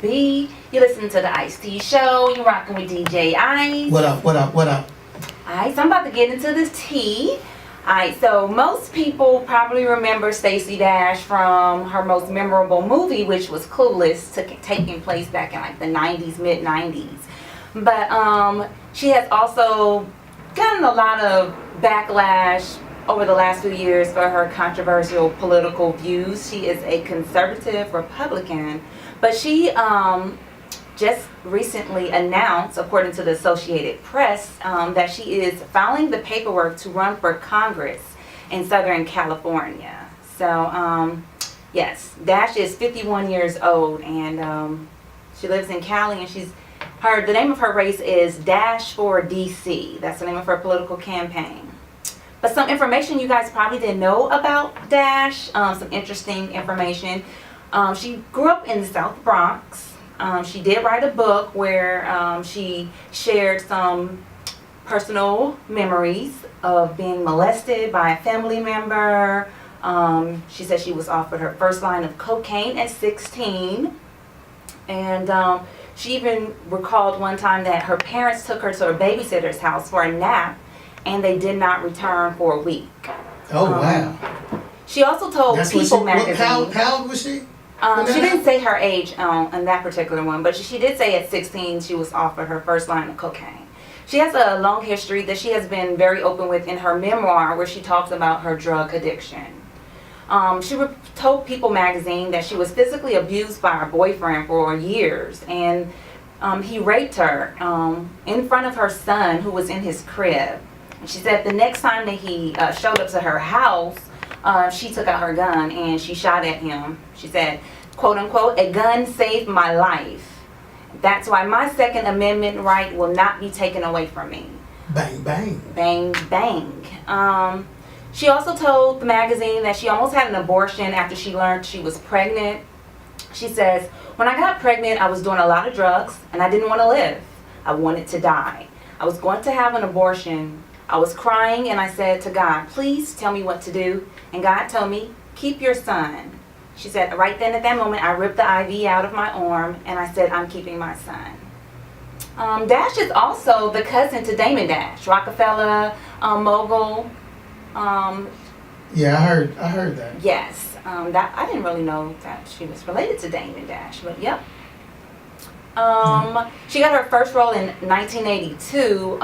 B. You listen to the Ice T Show. You're rocking with DJ Ice. What up, what up, what up? Alright, so I'm about to get into this tea. Alright, so most people probably remember Stacey Dash from her most memorable movie, which was Clueless, taking place back in like the 90s, mid-90s. But she has also gotten a lot of backlash over the last few years for her controversial political views. She is a conservative Republican, but she just recently announced, according to the Associated Press, that she is filing the paperwork to run for Congress in Southern California. So, yes, Dash is 51 years old, and she lives in Cali, and the name of her race is Dash for DC. That's the name of her political campaign. But some information you guys probably didn't know about Dash, some interesting information. She grew up in the South Bronx. She did write a book where she shared some personal memories of being molested by a family member. She said she was offered her first line of cocaine at 16. And she even recalled one time that her parents took her to a babysitter's house for a nap, and they did not return for a week. Oh, wow. She also told People magazine. How old was she? She didn't say her age in that particular one, but she did say at 16 she was offered her first line of cocaine. She has a long history that she has been very open with in her memoir, where she talks about her drug addiction. She told People magazine that she was physically abused by her boyfriend for years, and he raped her in front of her son, who was in his crib. She said the next time that he showed up to her house, she took out her gun and she shot at him. She said, quote unquote, "A gun saved my life. That's why my Second Amendment right will not be taken away from me." Bang, bang. Bang, bang. She also told the magazine that she almost had an abortion after she learned she was pregnant. She says, "When I got pregnant, I was doing a lot of drugs and I didn't want to live. I wanted to die. I was going to have an abortion. I was crying and I said to God, please tell me what to do. And God told me, keep your son." She said, right then at that moment, I ripped the IV out of my arm and I said, I'm keeping my son. Dash is also the cousin to Damon Dash, Rockefeller mogul. Yeah, I heard that. Yes, that I didn't really know that she was related to Damon Dash, but yep. She got her first role in 1982.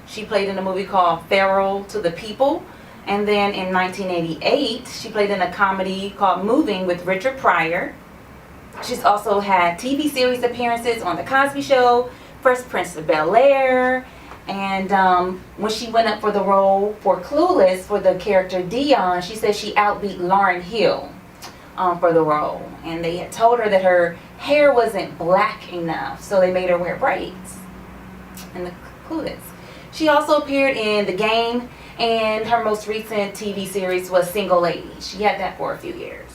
She played in a movie called Feral to the People. And then in 1988, she played in a comedy called Moving with Richard Pryor. She's also had TV series appearances on The Cosby Show, Fresh Prince of Bel-Air. And when she went up for the role for Clueless, for the character Dion, she said she outbeat Lauryn Hill for the role. And they had told her that her hair wasn't black enough, so they made her wear braids in the Clueless. She also appeared in The Game, and her most recent TV series was Single Lady. She had that for a few years.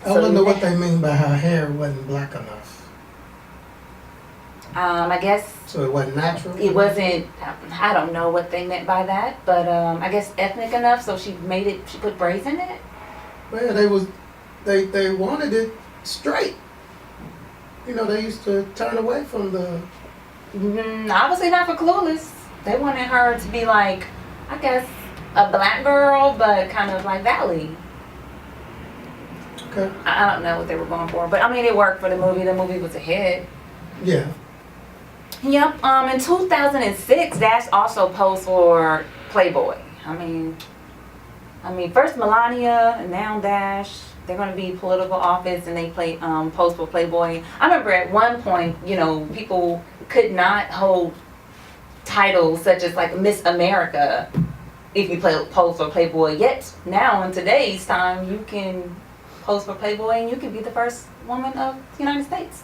I wonder what they mean by her hair wasn't black enough. I guess... So it wasn't natural? It wasn't, I don't know what they meant by that, but I guess ethnic enough, so she put braids in it? Well, they wanted it straight. You know, they used to turn away from the... Obviously not for Clueless. They wanted her to be like, I guess, a black girl, but kind of like Valley. Okay. I don't know what they were going for, but I mean, it worked for the movie. The movie was a hit. Yeah. Yep. In 2006, Dash also posed for Playboy. I mean, first Melania and now Dash. They're going to be political office, and they pose for Playboy. I remember at one point, you know, people could not hold titles such as like Miss America if you pose for Playboy. Yet now in today's time, you can pose for Playboy and you can be the first woman of the United States.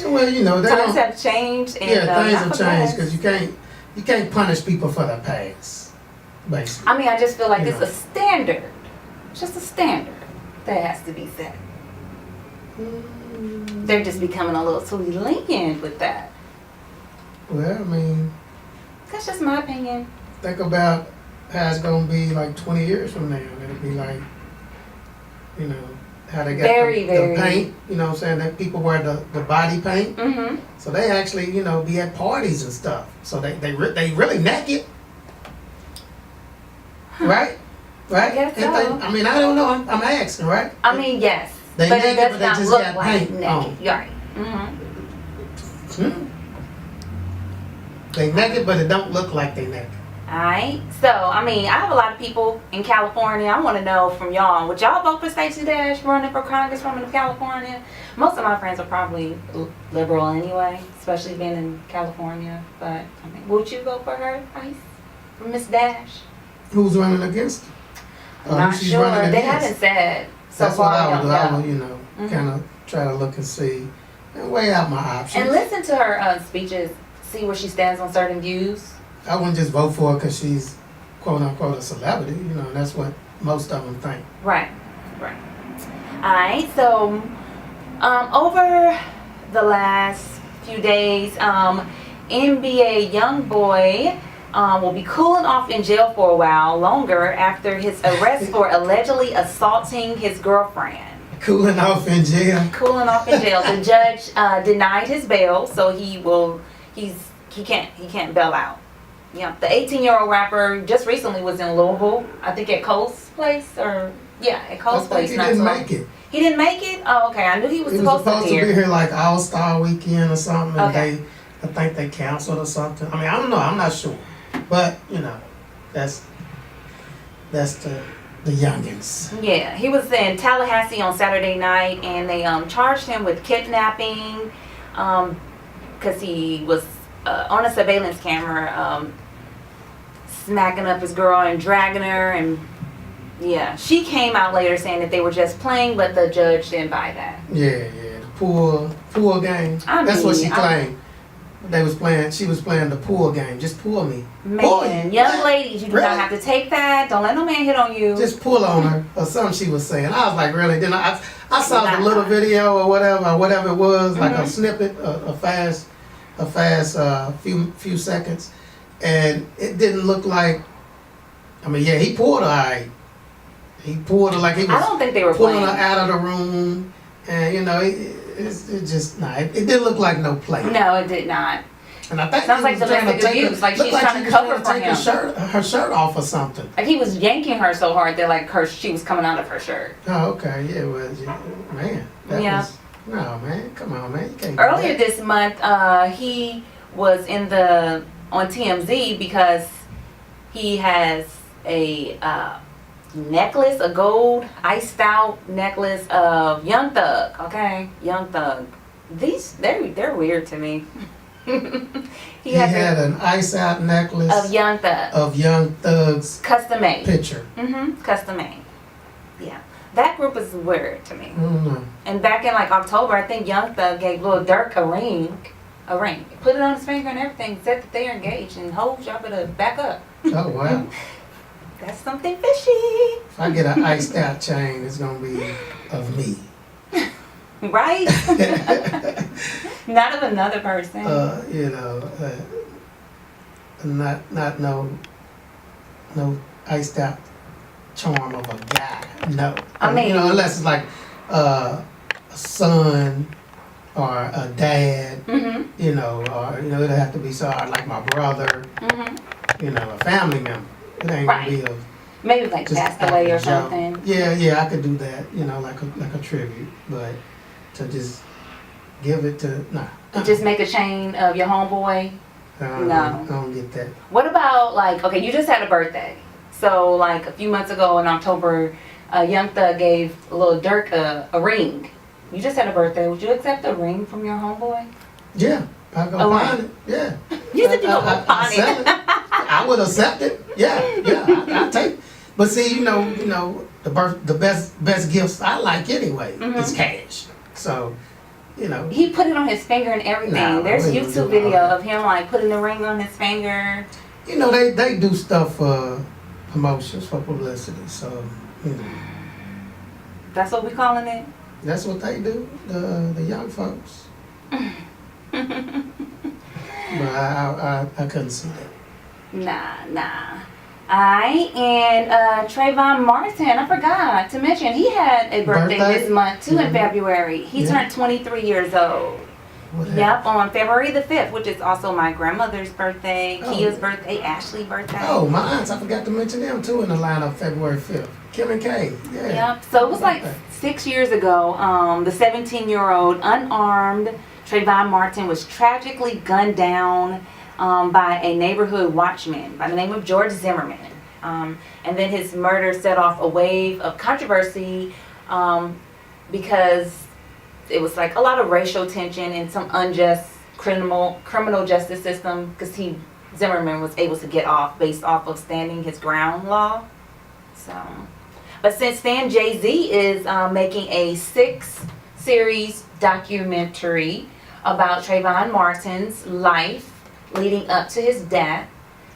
Well, you know, times have changed. And, yeah, things have changed because you can't punish people for their past. Basically, I mean, I just feel like it's a standard. It's just a standard that has to be set. They're just becoming a little too lenient with that. Well, I mean, that's just my opinion. Think about how it's going to be like 20 years from now. It'll be like, you know, how they got Very, the very. paint, you know what I'm saying, that people wear the body paint. Mm-hmm. So they actually, you know, be at parties and stuff. So they really naked. Right? Right? I guess Ain't they- so. I mean, I don't know. I'm asking, right? I mean, yes. They but it naked, does but they not just look got like paint naked. on. Right. Mm-hmm. They naked, but it don't look like they naked. Alright. So, I mean, I have a lot of people in California. I want to know from y'all. Would y'all vote for Stacey Dash running for Congresswoman of California? Most of my friends are probably liberal anyway, especially being in California. But, I mean, would you vote for her, Ice? For Miss Dash? Who's running against her? I'm not Who she's sure. running They against? haven't said. So That's far, what we I don't would, know. you know, Mhm. kind of try to look and see and weigh out my options. And listen to her speeches. See where she stands on certain views. I wouldn't just vote for her because she's quote unquote a celebrity, you know, and that's what most of them think. Right. Right. Alright, so over the last few days, NBA Youngboy will be cooling off in jail for a while longer after his arrest for allegedly assaulting his girlfriend. Cooling off in jail. Cooling off in jail. The judge denied his bail, so he can't bail out. Yeah, the 18-year-old rapper just recently was in Louisville, I think at Cole's place, at I Cole's think place. he not didn't too long. make it. He didn't make it? Oh, okay. I knew he was He was supposed supposed to be to be here. here like All-Star Weekend or something, and Okay. I think they canceled or something. I mean, I don't know. I'm not sure, but you know, that's the youngins. Yeah, he was in Tallahassee on Saturday night, and they charged him with kidnapping because he was on a surveillance camera smacking up his girl and dragging her, and yeah, she came out later saying that they were just playing, but the judge didn't buy that. Yeah, the pool game. I That's what mean, she claimed. She was playing the pool game. Just pull me. Pull Man, me. young ladies, you do Really? not have to take that. Don't let no man hit on you. Just pull on her or something she was saying. I was like, really? Then I saw Nah. the little video or whatever it was, like a Mhm. snippet, a fast few seconds, and it didn't look like. I mean, yeah, he pulled her. All right. He pulled her like he I was don't think they were pulling playing. her out of the room, and you know, it just it didn't look like no play. No, it did not. And I think Sounds he like was trying to domestic take abuse, her, like looked she's trying she to was cover trying for take him. her shirt off or something. Like he was yanking her so hard that like she was coming out of her shirt. Oh, okay, yeah, well, man, that Yeah. was no, man, come on, man, you can't. do Earlier that. this month, he was on TMZ because he has a necklace, a gold iced out necklace of Young Thug. Okay, Young Thug. They're weird to me. He had an ice out necklace of Young Thug, of Young Thug's custom made. picture. Custom made. Yeah, that group is weird to me. I don't know. And back in like October, I think Young Thug gave Lil Durk a ring, put it on his finger and everything, said that they're engaged, and hoes, y'all better back up. Oh wow! That's something fishy. If I get an iced out chain, it's gonna be of me. Right? Not of another person. You know, not no iced out charm of a guy. No, I mean- you know, unless it's like a son or a dad. Mm-hmm. You know, or you know, it'll have to be something like my brother. Mm-hmm. You know, a family member. It ain't Right. gonna be a Maybe like just passed away or a joke. something. Yeah, I could do that. You know, like a tribute, but to just give it to Just make a chain of your homeboy. I don't get that. What about like, okay, you just had a birthday. So like a few months ago in October, Young Thug gave Lil Durk a ring. You just had a birthday. Would you accept a ring from your homeboy? Yeah, I go Oh, find it. Yeah. You said you go I find sell it. I would accept it. Yeah, I take. But see, you know, the best gifts I like anyway is cash. So, you know. He put it on his finger and everything. No, There's we don't YouTube do video all that. of him like putting the ring on his finger. You know, they do stuff for promotions, for publicity. So, you know, That's what we calling it. that's what they do, the young folks. But I couldn't see that. Nah. And Trayvon Martin, I forgot to mention, he had a birthday this month too in February. He turned 23 years old. Yep, on February the 5th, which is also my grandmother's birthday, Kia's birthday, Ashley's birthday. Oh, my aunts, I forgot to mention them too in the lineup February 5th. Kim and Kay. Yeah. Yep, so it was like 6 years ago, the 17-year-old unarmed Trayvon Martin was tragically gunned down by a neighborhood watchman by the name of George Zimmerman. And then his murder set off a wave of controversy because it was like a lot of racial tension and some unjust criminal justice system because Zimmerman was able to get off based off of standing his ground law. So, but since then, Jay-Z is making a 6-series documentary about Trayvon Martin's life leading up to his death.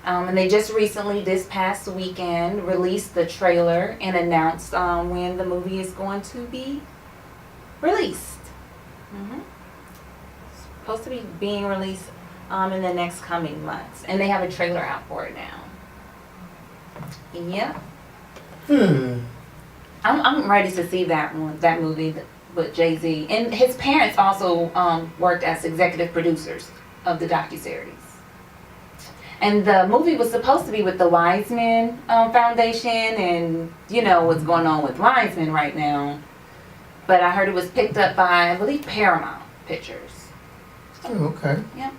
And they just recently, this past weekend, released the trailer and announced when the movie is going to be released. Supposed to be being released in the next coming months. And they have a trailer out for it now. Yeah. I'm ready to see that movie with Jay-Z. And his parents also worked as executive producers of the docuseries. And the movie was supposed to be with the Wiseman Foundation, and you know what's going on with Wiseman right now. But I heard it was picked up by, I believe, Paramount Pictures. Oh, okay. Yep.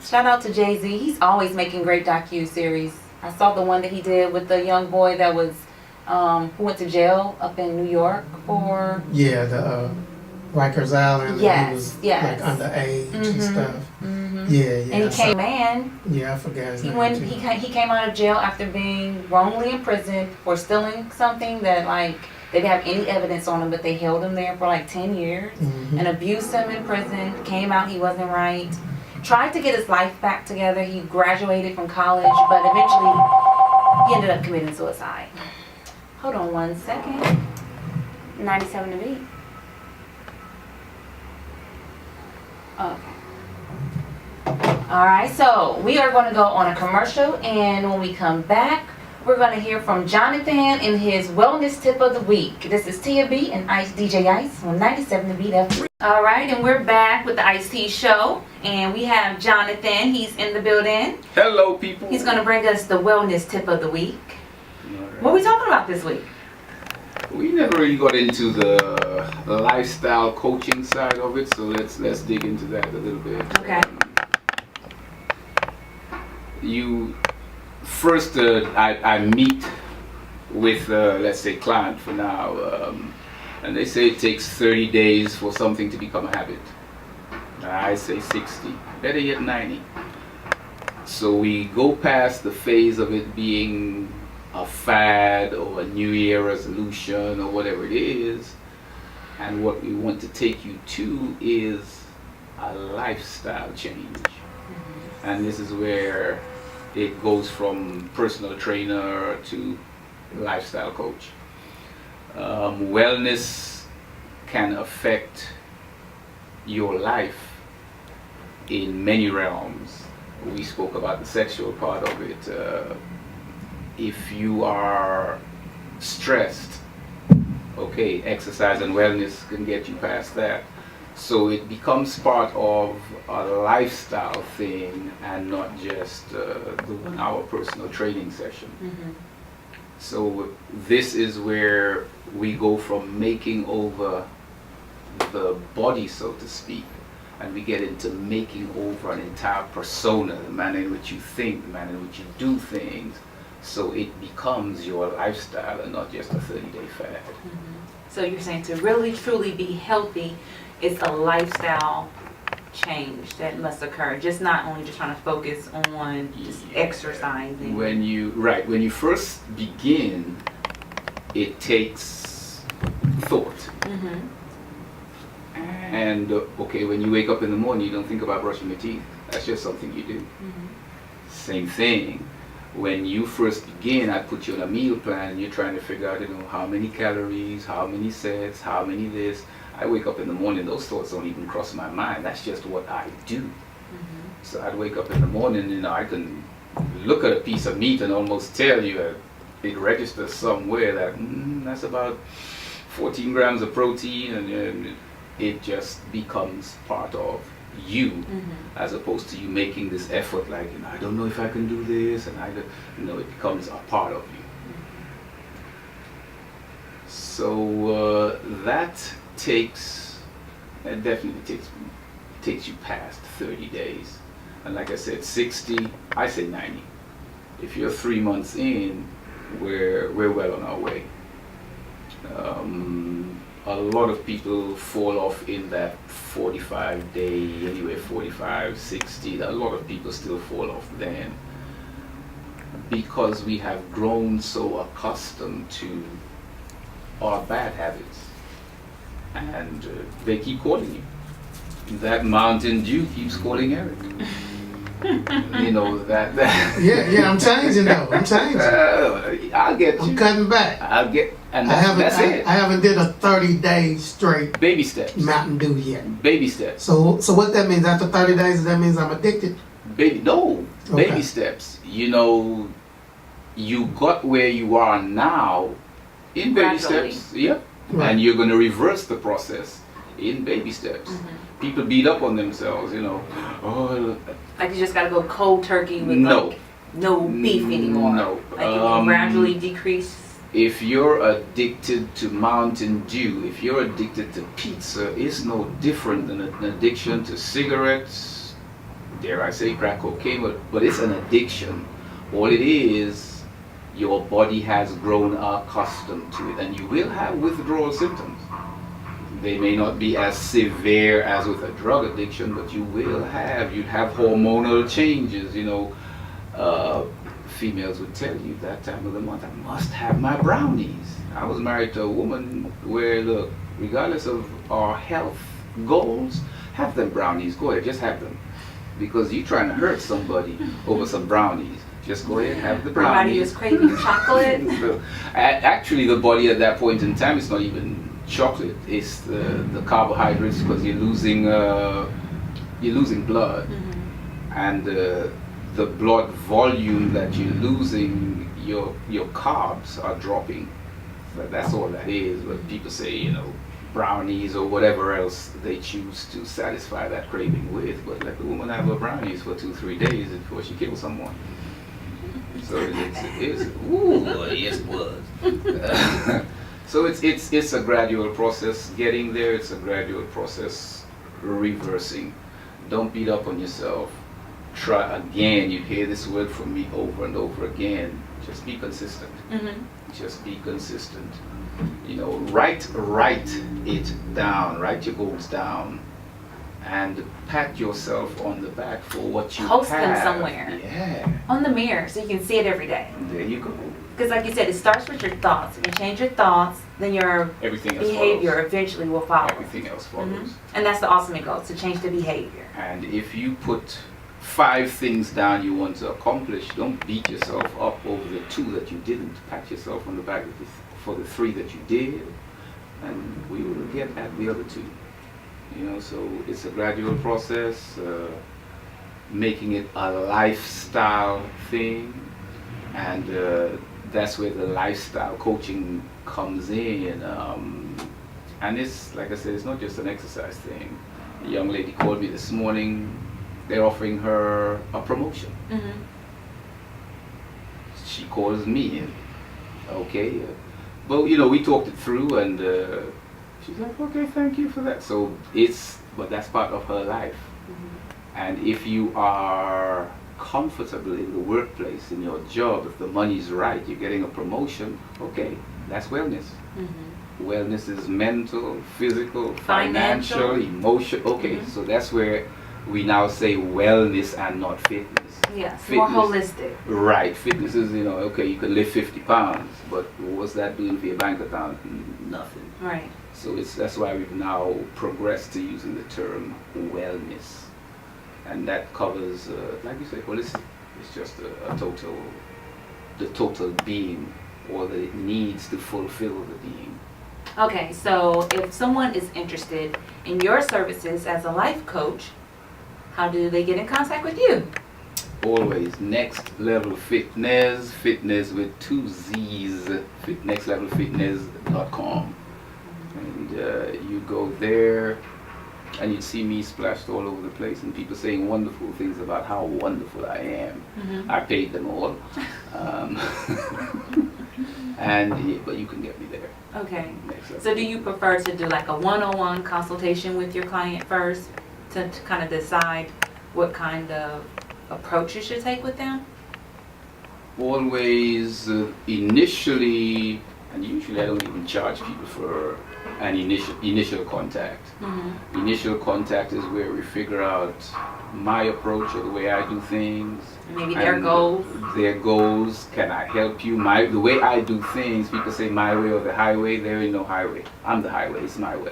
Shout out to Jay-Z. He's always making great docu-series. I saw the one that he did with the young boy that was, who went to jail up in New York for... Yeah, the Rikers Island. Yes, he was yes. like underage and stuff. Yeah. And he came, man. Yeah, I forgot his name. He came out of jail after being wrongly imprisoned for stealing something that like they didn't have any evidence on him, but they held him there for like 10 years and abused him in prison. Came out, he wasn't right. Tried to get his life back together. He graduated from college, but eventually he ended up committing suicide. Hold on one second. 97 to beat. Okay. Alright, so we are going to go on a commercial, and when we come back, we're going to hear from Jonathan in his wellness tip of the week. This is Tia B and DJ Ice on 97 to beat FM. Alright, and we're back with the Ice T Show, and we have Jonathan. He's in the building. Hello, people. He's going to bring us the wellness tip of the week. Right. What are we talking about this week? We never really got into the lifestyle coaching side of it, so let's dig into that a little bit. Okay. I meet with let's say client for now, and they say it takes 30 days for something to become a habit. I say 60, better yet 90. So we go past the phase of it being a fad or a New Year resolution or whatever it is, and what we want to take you to is a lifestyle change. And this is where it goes from personal trainer to lifestyle coach. Wellness can affect your life in many realms. We spoke about the sexual part of it. If you are stressed, okay, exercise and wellness can get you past that. So it becomes part of a lifestyle thing and not just the 1 hour personal training session. So this is where we go from making over the body, so to speak, and we get into making over an entire persona, the manner in which you think, the manner in which you do things, so it becomes your lifestyle and not just a 30-day fad. So you're saying to really truly be healthy, it's a lifestyle change that must occur. Just not only just trying to focus on just exercising. When you first begin, it takes thought. And okay, when you wake up in the morning, you don't think about brushing your teeth. That's just something you do. Same thing. When you first begin, I put you on a meal plan and you're trying to figure out, how many calories, how many sets, how many this. I wake up in the morning, those thoughts don't even cross my mind. That's just what I do. So I'd wake up in the morning, I can look at a piece of meat and almost tell you it registers somewhere that that's about 14 grams of protein, and it just becomes part of you, as opposed to you making this effort like, I don't know if I can do this, and it becomes a part of you. So that definitely takes you past 30 days. And like I said, 60, I say 90. If you're 3 months in, we're well on our way. A lot of people fall off in that 45 day, anyway, 45, 60. A lot of people still fall off then, because we have grown so accustomed to our bad habits, and they keep calling you. That Mountain Dew keeps calling Eric. You know that. Yeah, I'm changing though. I'm changing. I'll get you. I'm cutting back. And that's it. I haven't did a 30-day straight Baby steps. Mountain Dew yet. Baby steps. So what that means after 30 days? That means I'm addicted. No. Okay. Baby steps. You got where you are now in baby Gradually. steps. Yep. Right. And you're going to reverse the process in baby steps. People beat up on themselves, Oh, Like you just gotta go cold turkey with No. like no beef anymore. No. Like you can gradually decrease. if you're addicted to Mountain Dew, if you're addicted to pizza, it's no different than an addiction to cigarettes, dare I say crack cocaine, but it's an addiction. All it is, your body has grown accustomed to it, and you will have withdrawal symptoms. They may not be as severe as with a drug addiction, but you'd have hormonal changes, females would tell you that time of the month, I must have my brownies. I was married to a woman where, look, regardless of our health goals, have them brownies. Go ahead, just have them. Because you're trying to hurt somebody over some brownies. Just go ahead, have the Your body brownies. is craving chocolate. Actually, the body at that point in time, it's not even chocolate. It's the carbohydrates, because you're losing blood. And the blood volume that you're losing, your carbs are dropping. But that's all that is. But people say, brownies or whatever else they choose to satisfy that craving with. But let the woman have her brownies for 2-3 days before she kills someone. So it's ooh, yes it was. So it's a gradual process getting there. It's a gradual process reversing. Don't beat up on yourself. Try again. You hear this word from me over and over again. Just be consistent. Just be consistent. Write it down. Write your goals down, and pat yourself on the back for what you Post have. them somewhere. Yeah. On the mirror so you can see it every day. There you go. Because like you said, it starts with your thoughts. If you change your thoughts, then your Everything else behavior follows. eventually will follow. Everything else follows. And that's the ultimate goal, to change the behavior. And if you put 5 things down you want to accomplish, don't beat yourself up over the 2 that you didn't. Pat yourself on the back for the 3 that you did, and we will get at the other 2. So it's a gradual process, making it a lifestyle thing, and that's where the lifestyle coaching comes in. And it's, like I said, it's not just an exercise thing. A young lady called me this morning. They're offering her a promotion. She calls me, okay, but we talked it through, and she's like, okay, thank you for that. So but that's part of her life. And if you are comfortable in the workplace, in your job, if the money's right, you're getting a promotion, okay, that's wellness. Wellness is mental, physical, financial, emotional. Okay, so that's where we now say wellness and not fitness. Yes, more holistic. Right, fitness is, okay, you can lift 50 pounds, but what's that doing for your bank account? Nothing. Right. So that's why we've now progressed to using the term wellness. And that covers, like you say, holistic. It's just the total being, or that it needs to fulfill the being. Okay, so if someone is interested in your services as a life coach, how do they get in contact with you? always Next Level Fitness, fitness with 2 Z's, nextlevelfitness.com. And you go there and you see me splashed all over the place and people saying wonderful things about how wonderful I am. I paid them all. But you can get me there. Okay. Next Level. So do you prefer to do like a one-on-one consultation with your client first to kind of decide what kind of approach you should take with them? Always initially, and usually I don't even charge people for an initial contact. Initial contact is where we figure out my approach or the way I do things. Maybe their goals. Their goals. Can I help you? The way I do things, people say my way or the highway. There is no highway. I'm the highway. It's my way.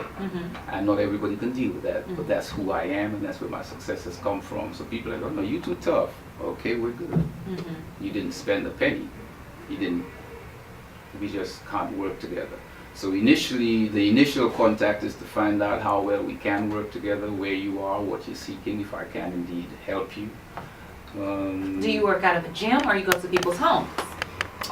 And not everybody can deal with that. But that's who I am, and that's where my success has come from. So people are like, oh no, you too tough. Okay, we're good. You didn't spend a penny. You didn't. We just can't work together. So initially, the initial contact is to find out how well we can work together, where you are, what you're seeking, if I can indeed help you. Do you work out of a gym or you go to people's homes?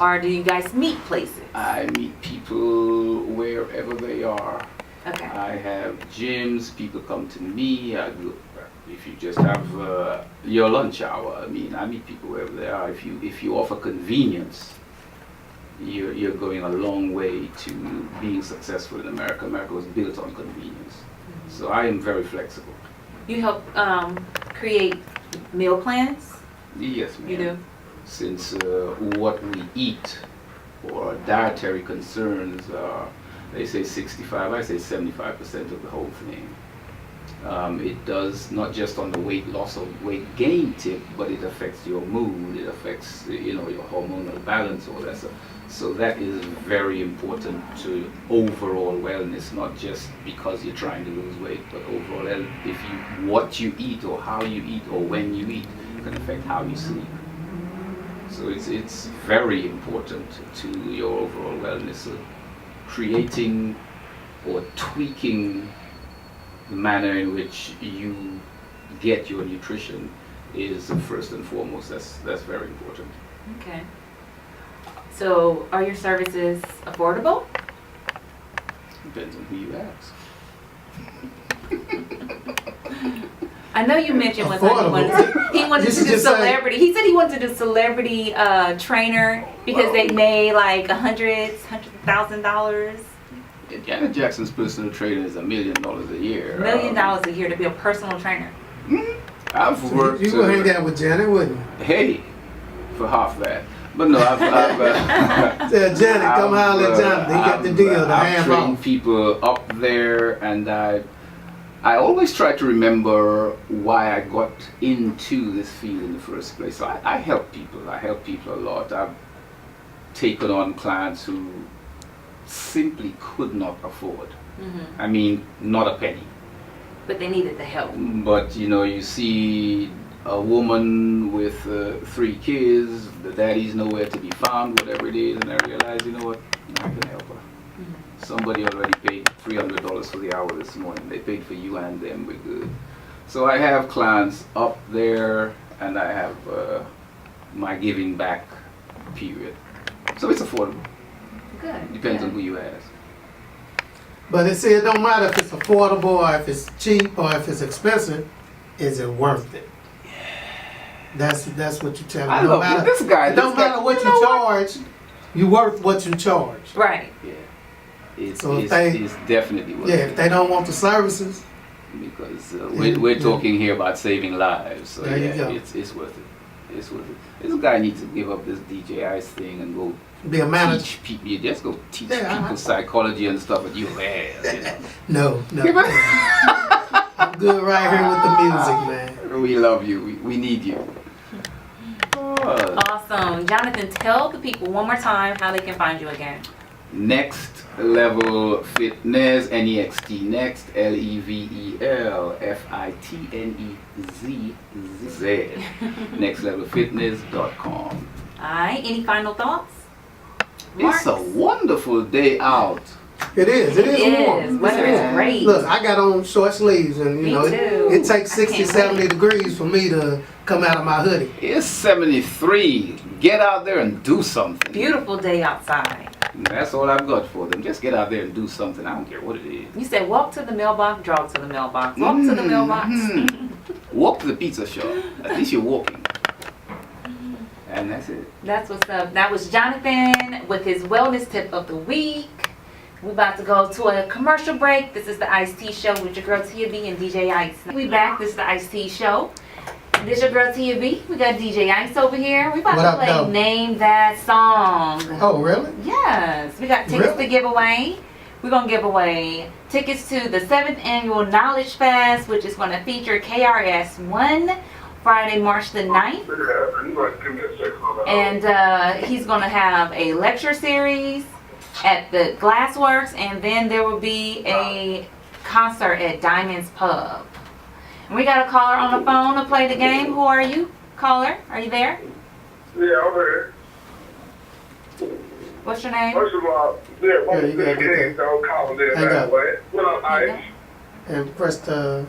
Or do you guys meet places? I meet people wherever they are. Okay. I have gyms, people come to me. If you just have your lunch hour, I mean, I meet people wherever they are. If you offer convenience, you're going a long way to being successful in America. America was built on convenience. So I am very flexible. You help create meal plans? Yes, ma'am. You do? Since what we eat or dietary concerns are, they say 65, I say 75% of the whole thing. It does not just on the weight loss or weight gain tip, but it affects your mood, it affects your hormonal balance, all that stuff. So that is very important to overall wellness, not just because you're trying to lose weight, but overall health. What you eat or how you eat or when you eat can affect how you sleep. So it's very important to your overall wellness. So creating or tweaking the manner in which you get your nutrition is first and foremost. That's very important. Okay. So are your services affordable? Depends on who you ask. I know you mentioned one time he wanted to do celebrity. He said he wanted to do celebrity trainer because they made like $100,000. Janet Jackson's personal trainer is $1 million a year. $1 million a year to be a personal trainer. I've worked. You would hang out with Janet, wouldn't you? Hey, for half that. But no, I've Janet, come holler at Jonathan. He got the deal. I've trained people up there, and I always try to remember why I got into this field in the first place. So I help people. I help people a lot. I've taken on clients who simply could not afford. I mean, not a penny. But they needed the help. But you see a woman with 3 kids, the daddy's nowhere to be found, whatever it is, and I realize, you know what, I can help her. Somebody already paid $300 for the hour this morning. They paid for you and them, we're good. So I have clients up there, and I have my giving back period. So it's affordable. Good. Depends on who you ask. But it don't matter if it's affordable or if it's cheap or if it's expensive. Is it worth it? That's what you tell me. I love this guy. It don't matter what you charge. You worth what you charge. Right. Yeah. It's definitely worth it. Yeah, if they don't want the services. Because we're talking here about saving lives. So there you go. It's worth it. It's worth it. This guy needs to give up this DJ Ice thing and go be a manager. Teach people. You just go teach people psychology and stuff at UMass. No. I'm good right here with the music, man. We love you. We need you. Awesome. Jonathan, tell the people one more time how they can find you again. Next Level Fitness, NEXT, Next, LEVEL, FITNEZZ, nextlevelfitness.com. Alright, any final thoughts? It's a wonderful day out It is warm. Weather is great. Look, I got on short sleeves, and you Me know, too. it takes I 60, can't 70 wait. degrees for me to come out of my hoodie. It's 73. Get out there and do something. Beautiful day outside. That's all I've got for them. Just get out there and do something. I don't care what it is. You said walk to the mailbox, jog to the mailbox. Walk to the mailbox. Walk to the pizza shop. At least you're walking. And that's it. That's what's up. That was Jonathan with his wellness tip of the week. We're about to go to a commercial break. This is the Ice Tea Show with your girl Tia B and DJ Ice. We back. This is the Ice Tea Show. This your girl Tia B. We got DJ Ice over here. We about What to up, play though? Name That Song. Oh, really? Yes. We got tickets Really? to give away. We're going to give away tickets to the 7th Annual Knowledge Fest, which is going to feature KRS One Friday, March the 9th. And he's going to have a lecture series at the Glassworks, and then there will be a concert at Diamond's Pub. And we got a caller on the phone to play the game. Who are you? Caller, are you there? Yeah, I'm here. What's your name? First of all, Yeah, you gotta get that. don't call it Hang that up. way. What up, Hang Ice? And press the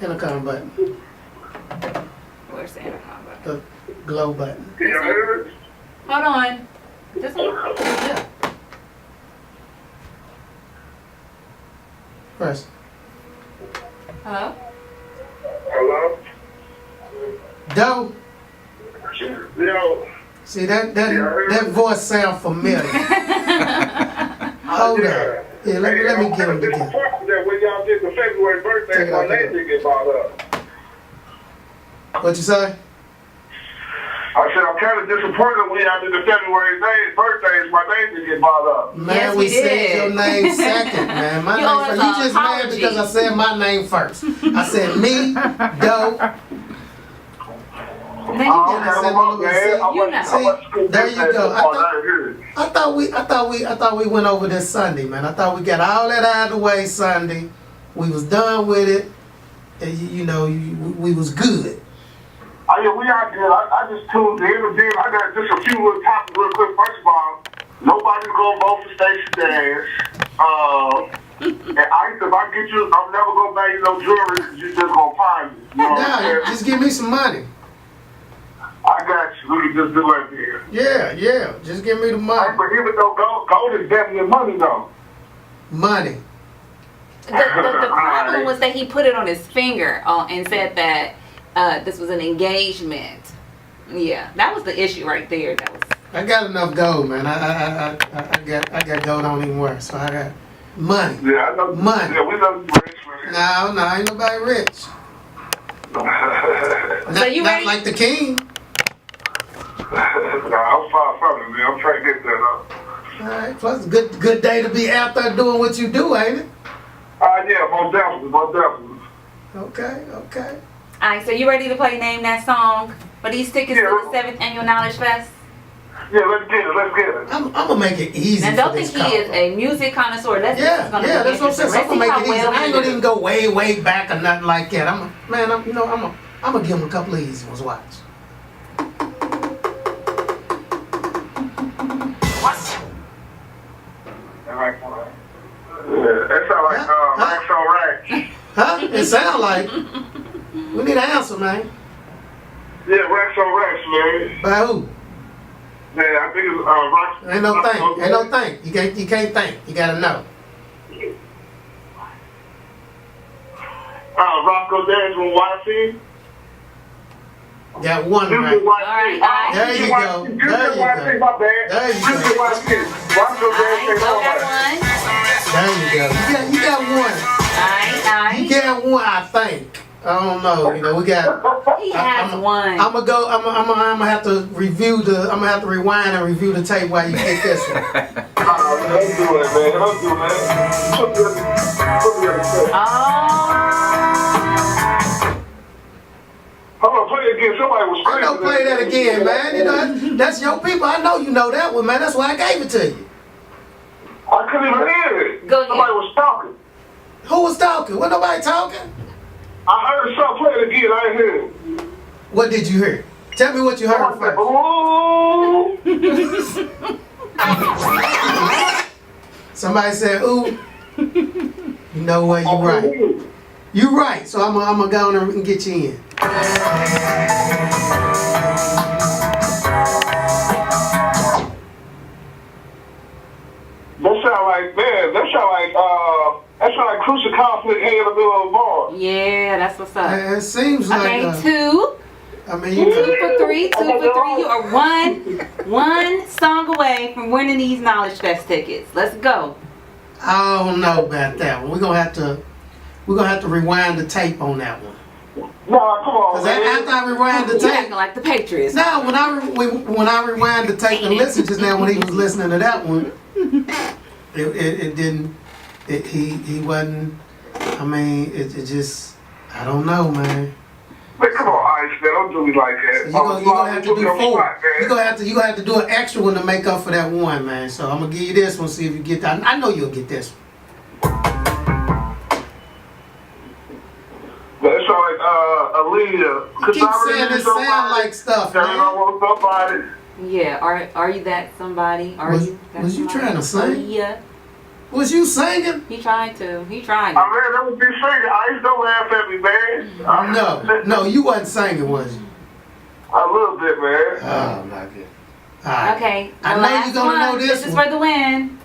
intercom button, Where's the intercom button? the glow button. Can you hear it? Hold on. This one? Yeah. Press. Hello? Hello? Doe. Yo, See that voice sound familiar. Hold up. Yeah, let me get him This again. part that when y'all did the February Check birthday, it my out, check name it didn't get brought up. What you say? I said, I'm kind of disappointed when y'all did the February birthdays, my name didn't get brought up. Man, Yes, we we said did. your name second, man. My You name owe us first. an You just mad apology. because I said my name first. I said me, Doe. Then you Oh, got okay, I said well, all my of bad. it. I You wasn't- know. I wasn't school There you birthday go. part, I didn't hear it. I thought we went over this Sunday, man. I thought we got all that out of the way Sunday. We was done with it. And you know, we was good. Oh, yeah, we out there. I just tuned in, and then I got just a few little topics real quick. First of all, nobody's going to vote for Stacy Dash. And Ice, if I get you, I'm never going to buy you no jewelry because you just going to find it. You know what I'm Nah, saying? just give me some money. I got you. We can just do it here. Yeah. Just give me the money. But even though gold is definitely money, though. Money. The problem was that he put it on his finger and said that this was an engagement. Yeah, that was the issue right there. That was. I got enough gold, man. I got gold on even worse. So I got money. Yeah, I know. Money. Yeah, we know you rich, man. No, ain't nobody rich. So you not ready? like the king. Nah, I'm far from it, man. I'm trying to get that up. All right. Plus, good day to be out there doing what you do, ain't it? Yeah, most definitely. Okay. All right, so you ready to play Name That Song for these tickets Yeah. to the 7th Annual Knowledge Fest? Yeah, let's get it. I'm gonna make it easy. Now, don't for think this he is caller. a music connoisseur. That's Yeah, gonna be that's what I'm saying. So I'm interesting. gonna make Let's it see easy. how well I ain't he gonna do. even go way back or nothing like that. I'm gonna give him a couple of easy ones. Watch. Yeah, that sound like Racks on Racks. Huh? It sound like we need an answer, man. Yeah, Racks on Racks, man. By who? Yeah, I think it's Racks. Ain't no thing. You can't think. You gotta know. Rocco Dash from YC. Got one You right. can YC. Alright, there you go. You There can you YC, go. my bad. There you You go. can YC. Rocco All Dash right, ain't so got nobody. one. There you go. You got one. All You right. got one. I think. I don't know. You know, we got. He has one. I'm gonna have to review the. I'm gonna have to rewind and review the tape while you get this one. Don't do it, man. Don't do it. Put me on the set. Hold on, play it again. Somebody was I screaming. know, play that again, man. You know, that's your people. I know you know that one, man. That's why I gave it to you. I couldn't even hear it. Go ahead. Somebody was talking. Who was talking? Was nobody talking? I heard something. Play it again. I didn't hear it. What did you hear? Tell me what you heard Somebody said, first. "Ooh." Somebody said, ooh. You know what? You're right. You're right. So I'm gonna go on and get you in. That sound like crucial conflict here in the middle of the bar. Yeah, that's what's up. It seems Okay, like. two. I mean, you know. 2 for 3. 2 for 3. You are one song away from winning these Knowledge Fest tickets. Let's go. I don't know about that one. We're gonna have to rewind the tape on that one. Nah, come on, Cause man. after I rewind the You tape, acting like the Patriots. no, when I rewind the tape and listen just now when he was listening to that one, it didn't. He wasn't. I mean, it just. I don't know, man. Man, come on, Ice, man. Don't do me like that. You're gonna have to do 4. You're gonna have to do an extra one to make up for that one, man. So I'm gonna give you this one, see if you get that. I know you'll get this one. But it sound like Aaliyah. You keep saying it sound like stuff, man. man. I want somebody. Yeah, are you that somebody? Was you trying to sing? Yeah. Was you singing? He tried to. He tried. I mean, that would be singing. Ice, don't laugh at me, man. No, you wasn't singing, was you? A little bit, man. Oh, not good. All right. Okay. I the know last you're gonna know one. this This is one. for the win.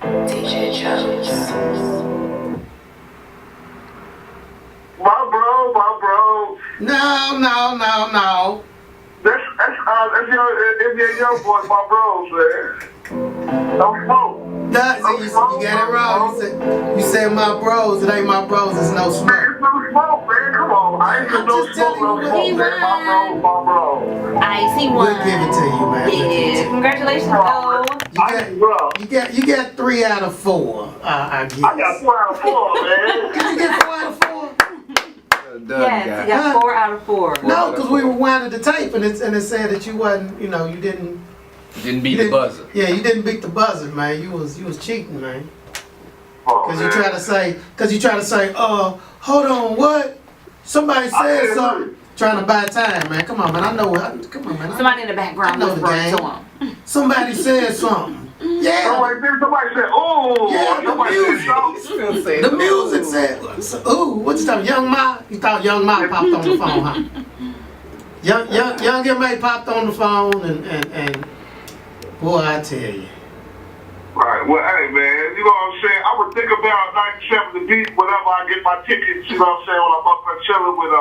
My bro. No. That's Youngboy, my bros, man. Don't smoke. You got it wrong. You said my bros. It ain't my bros. It's no Man, smoke. it's no smoke, man. Come on. I ain't I'm no just smoke, telling you no he smoke, man. won. My bro. Ice, he We'll won. give it to you, man. We'll give it to Yeah, you. congratulations, though. You got 3 out of 4. I guess. I got 4 out of 4, man. Did you get 4 out of 4? Done, Yes, guy. he got 4 out of 4. No, because we rewinded the tape and it said that you wasn't. You didn't. Didn't beat the buzzer. Yeah, you didn't beat the buzzer, man. You was cheating, man. Oh, Cause you try to say, hold on, what? Somebody said something. Trying to buy time, man. Come on, man. I know it. Come on, man. Somebody in the background I know the whispering game. to him. Somebody said something. Yeah. Somebody said, "Ooh." Yeah, Somebody said something. The music said, ooh, what you talking? Young Ma? You thought Young Ma popped on the phone, huh? Young M.A. popped on the phone and boy, I tell you. Right. Well, hey, man. You know what I'm saying? I would think about 97 the beat whenever I get my tickets. You know what I'm saying? When I'm up there chilling with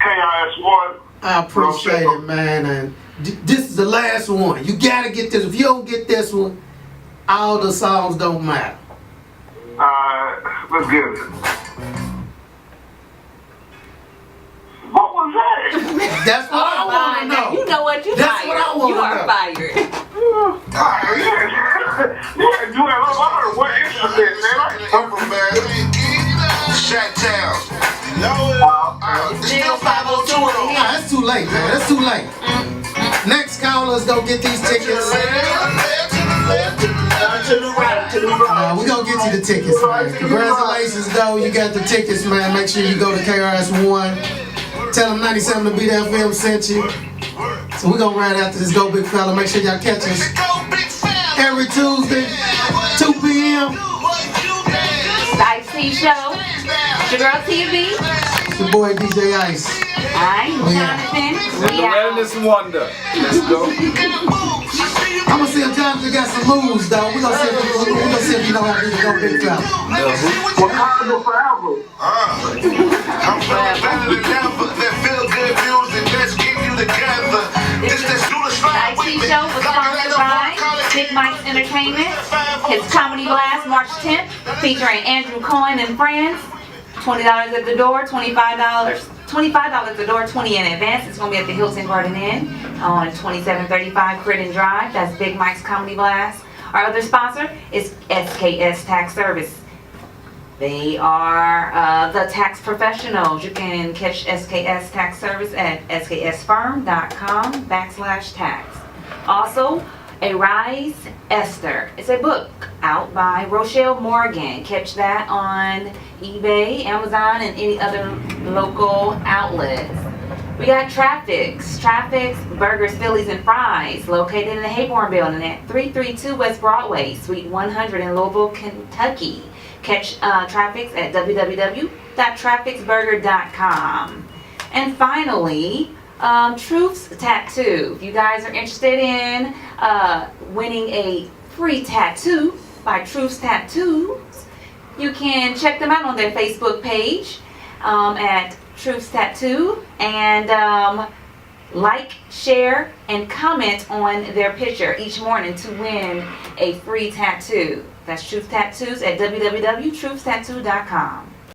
KIS1. I appreciate it, man. And this is the last one. You gotta get this. If you don't get this one, all the songs don't matter. Let's get it. What was that? That's what I want to know. You know what? That's what I wanna You are know. fired. Yeah, you have a lot of what instrument, man. I'm from Shacktown. Still 502 on. Nah, that's too late, man. That's too late. Next callers go get these tickets. We gonna get you the tickets, man. Congratulations, though. You got the tickets, man. Make sure you go to KRS-One. Tell them 97 to Beat FM sent you. So we gonna ride after this Go Big Fella. Make sure y'all catch us every Tuesday, 2 p.m. Stacy Show. It's your girl TV. It's your boy DJ Ice. I'm Jonathan. We out. Wellness Wonder. Let's go. I'm gonna see if Jonathan got some moves, though. We gonna see if you know how to do the Go Big Fella. Wakanda forever. I'm feeling better than ever. That feel good music, let's keep you together. This Stacy Show was sponsored by Big Mike's Entertainment. His Comedy Blast March 10th, featuring Andrew Cohen and friends. $20 at the door, $25 at the door, $20 in advance. It's going to be at the Hilton Garden Inn on 2735 Critten Drive. That's Big Mike's Comedy Blast. Our other sponsor is SKS Tax Service. They are the tax professionals. You can catch SKS Tax Service at sksfirm.com/tax. Also, Arise Esther. It's a book out by Rochelle Morgan. Catch that on eBay, Amazon, and any other local outlets. We got Traffics Burgers, Phillies, and Fries, located in the Hayborn Building at 332 West Broadway, Suite 100 in Louisville, Kentucky. Catch Traffics at www.trafficsburger.com. And finally, Truth's Tattoo. If you guys are interested in winning a free tattoo by Truth's Tattoos, you can check them out on their Facebook page at Truth's Tattoo, and like, share, and comment on their picture each morning to win a free tattoo. That's Truth Tattoos at www.truthtattoo.com.